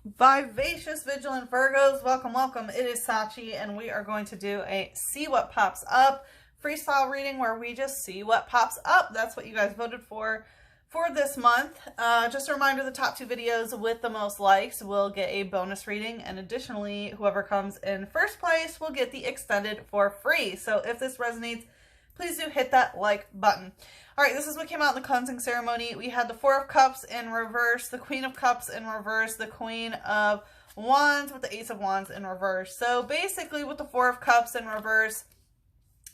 Vivacious, vigilant Virgos, welcome, welcome. It is Sachi, and we are going to do a see what pops up freestyle reading where we just see what pops up. That's what you guys voted for this month. Just a reminder, the top 2 videos with the most likes will get a bonus reading, and additionally, whoever comes in first place will get the extended for free. So if this resonates, please do hit that like button. All right, this is what came out in the cleansing ceremony. We had the Four of Cups in reverse, the Queen of Cups in reverse, the Queen of Wands with the Ace of Wands in reverse. So basically with the Four of Cups in reverse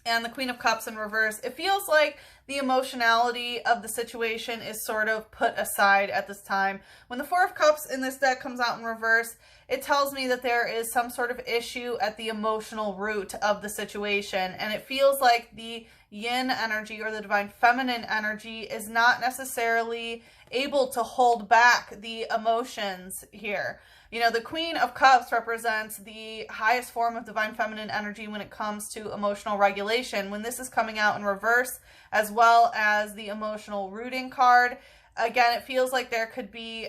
and the Queen of Cups in reverse, it feels like the emotionality of the situation is sort of put aside at this time. When the Four of Cups in this deck comes out in reverse, it tells me that there is some sort of issue at the emotional root of the situation. And it feels like the yin energy or the divine feminine energy is not necessarily able to hold back the emotions here. You know, the Queen of Cups represents the highest form of divine feminine energy when it comes to emotional regulation. When this is coming out in reverse, as well as the emotional rooting card, again, it feels like there could be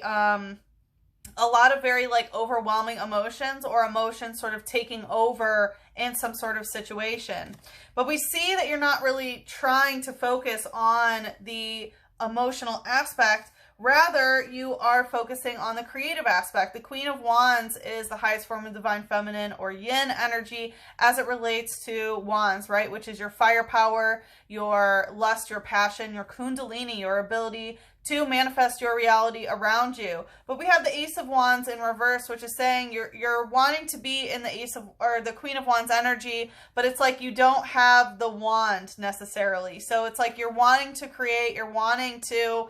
a lot of very overwhelming emotions, or emotions sort of taking over in some sort of situation. But we see that you're not really trying to focus on the emotional aspect. Rather, you are focusing on the creative aspect. The Queen of Wands is the highest form of divine feminine or yin energy as it relates to wands, right? Which is your firepower, your lust, your passion, your kundalini, your ability to manifest your reality around you. But we have the Ace of Wands in reverse, which is saying you're wanting to be in the Ace of, or the Queen of Wands energy, but it's like you don't have the wand necessarily. So it's like you're wanting to create, you're wanting to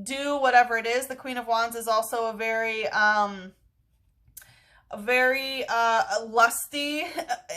do whatever it is. The Queen of Wands is also a very lusty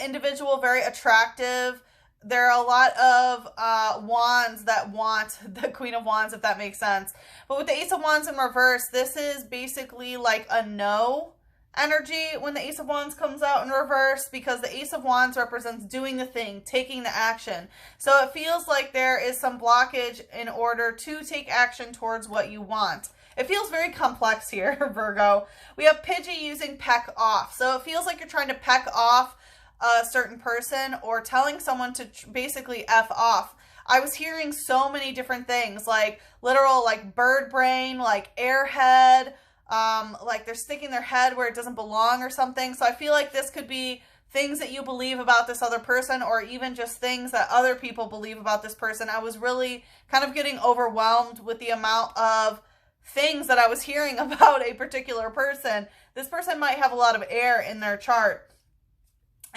individual, very attractive. There are a lot of wands that want the Queen of Wands, if that makes sense. But with the Ace of Wands in reverse, this is basically like a no energy when the Ace of Wands comes out in reverse, because the Ace of Wands represents doing the thing, taking the action. So it feels like there is some blockage in order to take action towards what you want. It feels very complex here, Virgo. We have Pidgey using peck off. So it feels like you're trying to peck off a certain person, or telling someone to basically F off. I was hearing so many different things, like literal bird brain, like airhead, like they're sticking their head where it doesn't belong or something. So I feel like this could be things that you believe about this other person, or even just things that other people believe about this person. I was really kind of getting overwhelmed with the amount of things that I was hearing about a particular person. This person might have a lot of air in their chart.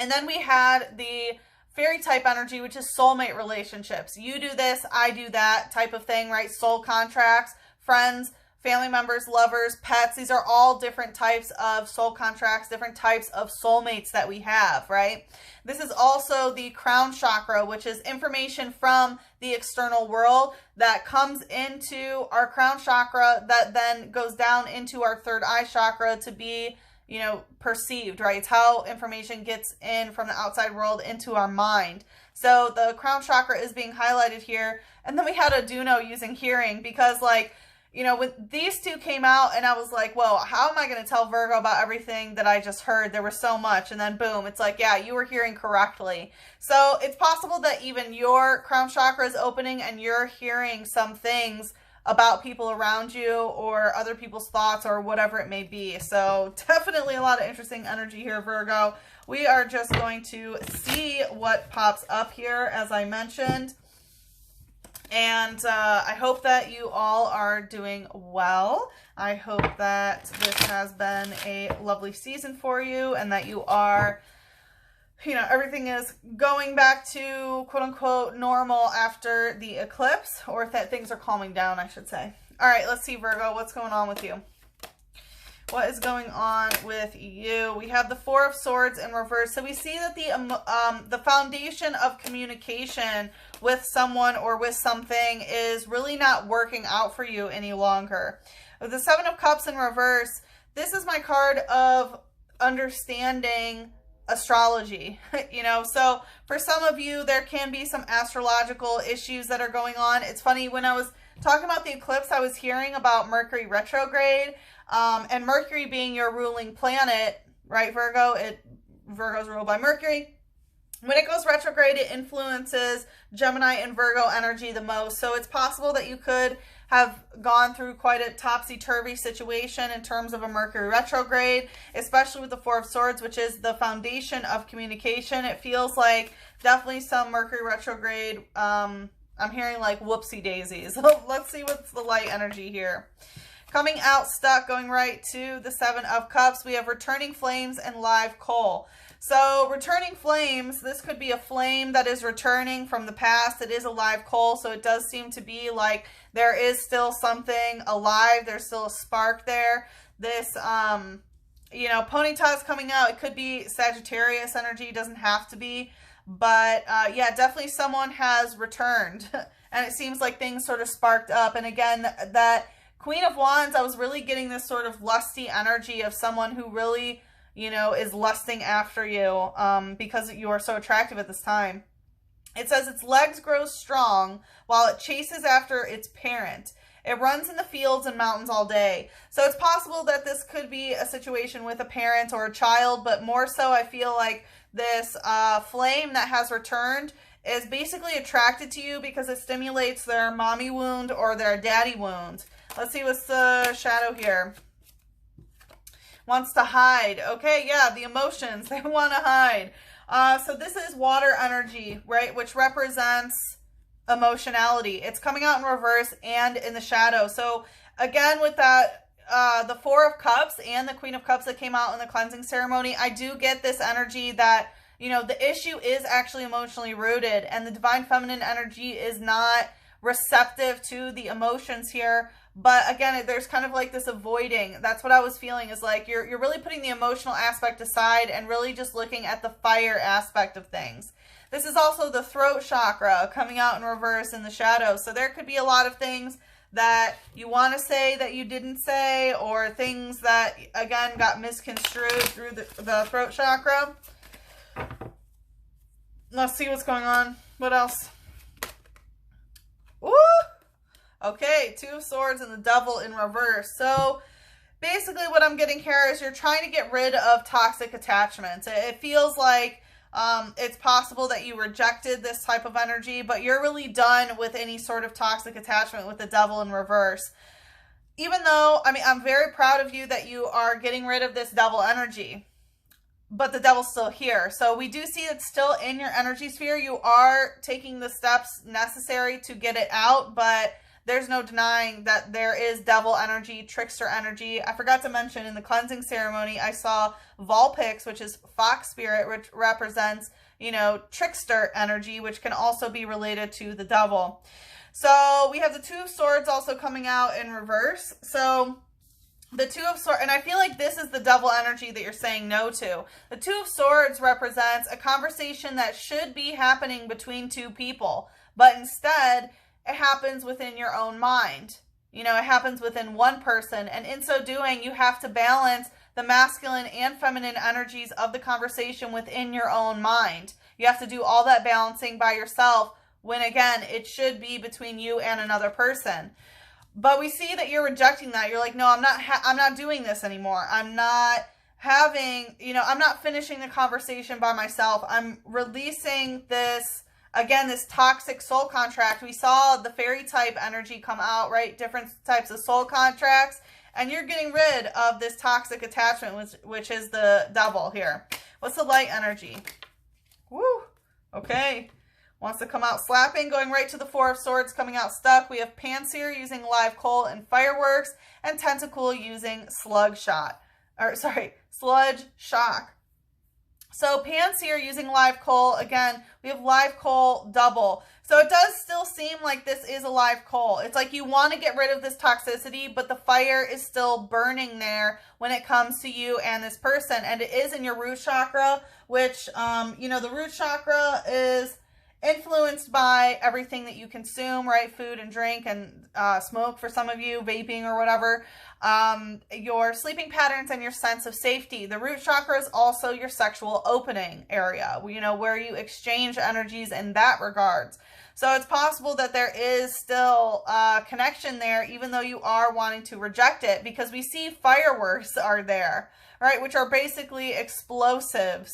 And then we had the fairy type energy, which is soulmate relationships. You do this, I do that type of thing, right? Soul contracts, friends, family members, lovers, pets. These are all different types of soul contracts, different types of soulmates that we have, right? This is also the crown chakra, which is information from the external world that comes into our crown chakra that then goes down into our third eye chakra to be, you know, perceived, right? It's how information gets in from the outside world into our mind. So the crown chakra is being highlighted here. And then we had Aduno using hearing, because you know, when these two came out and I was like, well, how am I going to tell Virgo about everything that I just heard? There was so much. And then boom, it's like, yeah, you were hearing correctly. So it's possible that even your crown chakra is opening and you're hearing some things about people around you or other people's thoughts or whatever it may be. So definitely a lot of interesting energy here, Virgo. We are just going to see what pops up here, as I mentioned. And I hope that you all are doing well. I hope that this has been a lovely season for you, and that you are, you know, everything is going back to quote unquote normal after the eclipse, or that things are calming down, I should say. All right, let's see, Virgo, what's going on with you? What is going on with you? We have the Four of Swords in reverse. So we see that the foundation of communication with someone or with something is really not working out for you any longer. With the Seven of Cups in reverse, this is my card of understanding astrology, you know. So for some of you, there can be some astrological issues that are going on. It's funny, when I was talking about the eclipse, I was hearing about Mercury retrograde. And Mercury being your ruling planet, right, Virgo? Virgo's ruled by Mercury. When it goes retrograde, it influences Gemini and Virgo energy the most. So it's possible that you could have gone through quite a topsy-turvy situation in terms of a Mercury retrograde, especially with the Four of Swords, which is the foundation of communication. It feels like definitely some Mercury retrograde. I'm hearing like whoopsie daisies. Let's see what's the light energy here. Coming out stuck, going right to the Seven of Cups, we have returning flames and live coal. So returning flames, this could be a flame that is returning from the past. It is a live coal, so it does seem to be like there is still something alive. There's still a spark there. This, you know, ponytail is coming out. It could be Sagittarius energy. It doesn't have to be. But, yeah, definitely someone has returned. And it seems like things sort of sparked up. And again, that Queen of Wands, I was really getting this sort of lusty energy of someone who really, you know, is lusting after you because you are so attractive at this time. It says its legs grow strong while it chases after its parent. It runs in the fields and mountains all day. So it's possible that this could be a situation with a parent or a child, but more so I feel like this flame that has returned is basically attracted to you because it stimulates their mommy wound or their daddy wound. Let's see what's the shadow here. Wants to hide. Okay, yeah, the emotions. They want to hide. So this is water energy, right? Which represents emotionality. It's coming out in reverse and in the shadow. So again, with that, the Four of Cups and the Queen of Cups that came out in the cleansing ceremony, I do get this energy that, you know, the issue is actually emotionally rooted and the divine feminine energy is not receptive to the emotions here. But again, there's kind of like this avoiding. That's what I was feeling, is like you're really putting the emotional aspect aside and really just looking at the fire aspect of things. This is also the throat chakra coming out in reverse in the shadow. So there could be a lot of things that you want to say that you didn't say, or things that, again, got misconstrued through the throat chakra. Let's see what's going on. What else? Woo! Okay, Two of Swords and the Devil in reverse. So basically what I'm getting here is you're trying to get rid of toxic attachments. It feels like it's possible that you rejected this type of energy, but you're really done with any sort of toxic attachment with the Devil in reverse. Even though, I mean, I'm very proud of you that you are getting rid of this devil energy, but the devil's still here. So we do see it's still in your energy sphere. You are taking the steps necessary to get it out, but there's no denying that there is devil energy, trickster energy. I forgot to mention in the cleansing ceremony, I saw Vulpix, which is fox spirit, which represents, you know, trickster energy, which can also be related to the devil. So we have the Two of Swords also coming out in reverse. So the Two of Swords, and I feel like this is the devil energy that you're saying no to. The Two of Swords represents a conversation that should be happening between two people, but instead it happens within your own mind. You know, it happens within one person. And in so doing, you have to balance the masculine and feminine energies of the conversation within your own mind. You have to do all that balancing by yourself when, again, it should be between you and another person. But we see that you're rejecting that. You're like, no, I'm not doing this anymore. I'm not having, you know, I'm not finishing the conversation by myself. I'm releasing this, again, this toxic soul contract. We saw the fairy type energy come out, right? Different types of soul contracts. And you're getting rid of this toxic attachment, which is the devil here. What's the light energy? Woo. Okay. Wants to come out slapping, going right to the Four of Swords, coming out stuck. We have Panseer using live coal and fireworks, and Tentacle using sludge shock. So Panseer using live coal, again, we have live coal double. So it does still seem like this is a live coal. It's like you want to get rid of this toxicity, but the fire is still burning there when it comes to you and this person. And it is in your root chakra, which, you know, the root chakra is, influenced by everything that you consume, right? Food and drink and smoke for some of you, vaping or whatever. Your sleeping patterns and your sense of safety. The root chakra is also your sexual opening area, you know, where you exchange energies in that regards. So it's possible that there is still a connection there, even though you are wanting to reject it, because we see fireworks are there, right? Which are basically explosives.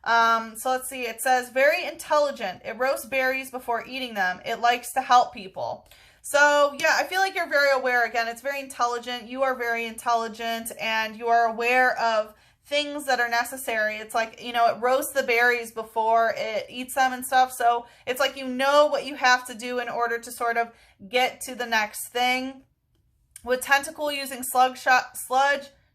So let's see, it says very intelligent. It roasts berries before eating them. It likes to help people. So yeah, I feel like you're very aware. Again, it's very intelligent. You are very intelligent and you are aware of things that are necessary. It's like, you know, it roasts the berries before it eats them and stuff. So it's like, you know what you have to do in order to sort of get to the next thing. With tentacle using sludge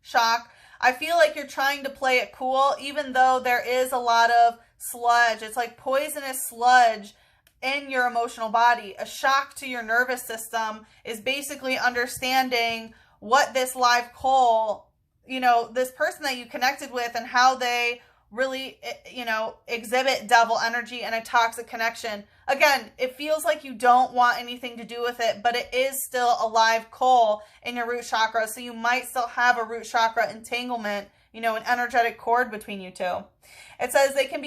shock, I feel like you're trying to play it cool, even though there is a lot of sludge. It's like poisonous sludge in your emotional body. A shock to your nervous system is basically understanding what this live coal, you know, this person that you connected with and how they really, you know, exhibit devil energy and a toxic connection. Again, it feels like you don't want anything to do with it, but it is still a live coal in your root chakra. So you might still have a root chakra entanglement, you know, an energetic cord between you two. It says they can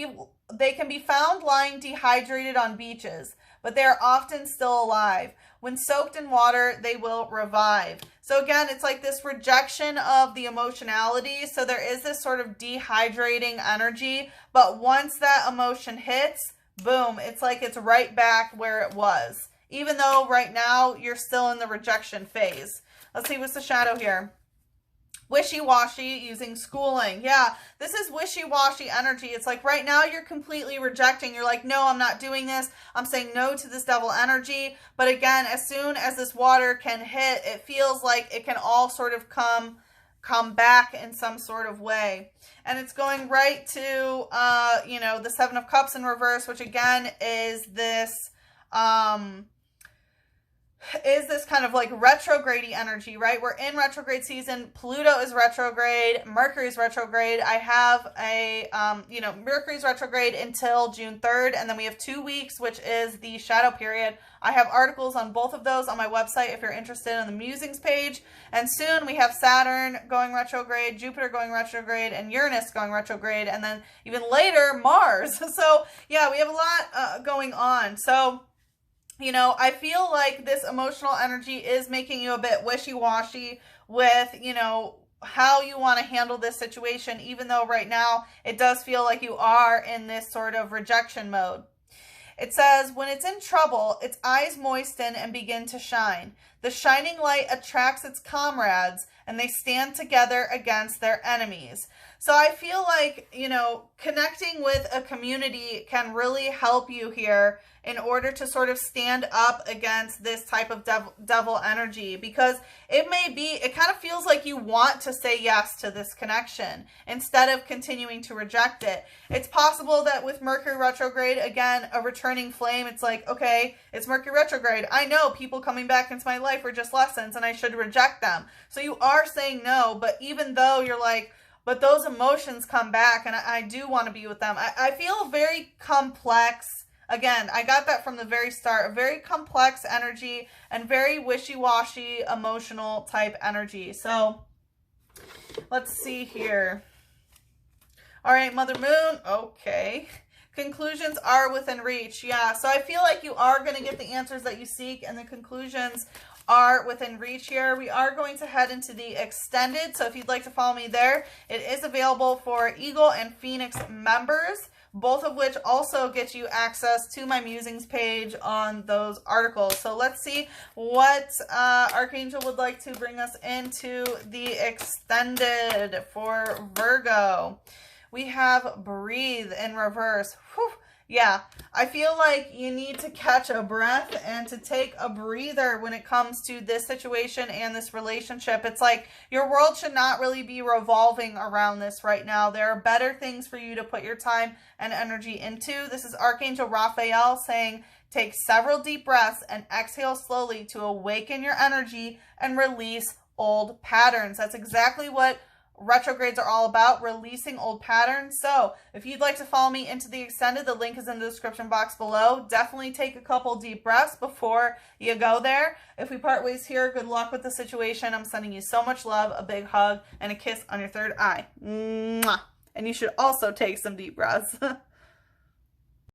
be found lying dehydrated on beaches, but they are often still alive. When soaked in water, they will revive. So again, it's like this rejection of the emotionality. So there is this sort of dehydrating energy, but once that emotion hits, boom, it's like it's right back where it was. Even though right now you're still in the rejection phase. Let's see what's the shadow here. Wishy-washy using schooling. Yeah, this is wishy-washy energy. It's like right now you're completely rejecting. You're like, no, I'm not doing this. I'm saying no to this devil energy. But again, as soon as this water can hit, it feels like it can all sort of come back in some sort of way. And it's going right to, you know, the Seven of Cups in reverse, which again is this, kind of like retrograde energy, right? We're in retrograde season. Pluto is retrograde. Mercury is retrograde. I have a, you know, Mercury's retrograde until June 3rd. And then we have 2 weeks, which is the shadow period. I have articles on both of those on my website if you're interested in the musings page. And soon we have Saturn going retrograde, Jupiter going retrograde, and Uranus going retrograde. And then even later, Mars. So yeah, we have a lot going on. So, you know, I feel like this emotional energy is making you a bit wishy-washy with, you know, how you want to handle this situation, even though right now it does feel like you are in this sort of rejection mode. It says, when it's in trouble, its eyes moisten and begin to shine. The shining light attracts its comrades, and they stand together against their enemies. So I feel like, you know, connecting with a community can really help you here in order to sort of stand up against this type of devil energy, because it may be, it kind of feels like you want to say yes to this connection instead of continuing to reject it. It's possible that with Mercury retrograde, again, a returning flame, it's like, okay, it's Mercury retrograde. I know people coming back into my life are just lessons and I should reject them. So you are saying no, but even though you're like, but those emotions come back and I do want to be with them. I feel very complex. Again, I got that from the very start. A very complex energy and very wishy-washy emotional type energy. So let's see here. All right, Mother Moon. Okay. Conclusions are within reach. Yeah, so I feel like you are going to get the answers that you seek, and the conclusions are within reach here. We are going to head into the extended, so if you'd like to follow me there, it is available for Eagle and Phoenix members, both of which also get you access to my musings page on those articles. So let's see what Archangel would like to bring us into the extended for Virgo. We have breathe in reverse. Whew. Yeah, I feel like you need to catch a breath and to take a breather when it comes to this situation and this relationship. It's like your world should not really be revolving around this right now. There are better things for you to put your time and energy into. This is Archangel Raphael saying, take several deep breaths and exhale slowly to awaken your energy and release old patterns. That's exactly what retrogrades are all about, releasing old patterns. So if you'd like to follow me into the extended, the link is in the description box below. Definitely take a couple deep breaths before you go there. If we part ways here, good luck with the situation. I'm sending you so much love, a big hug, and a kiss on your third eye. Mwah. And you should also take some deep breaths.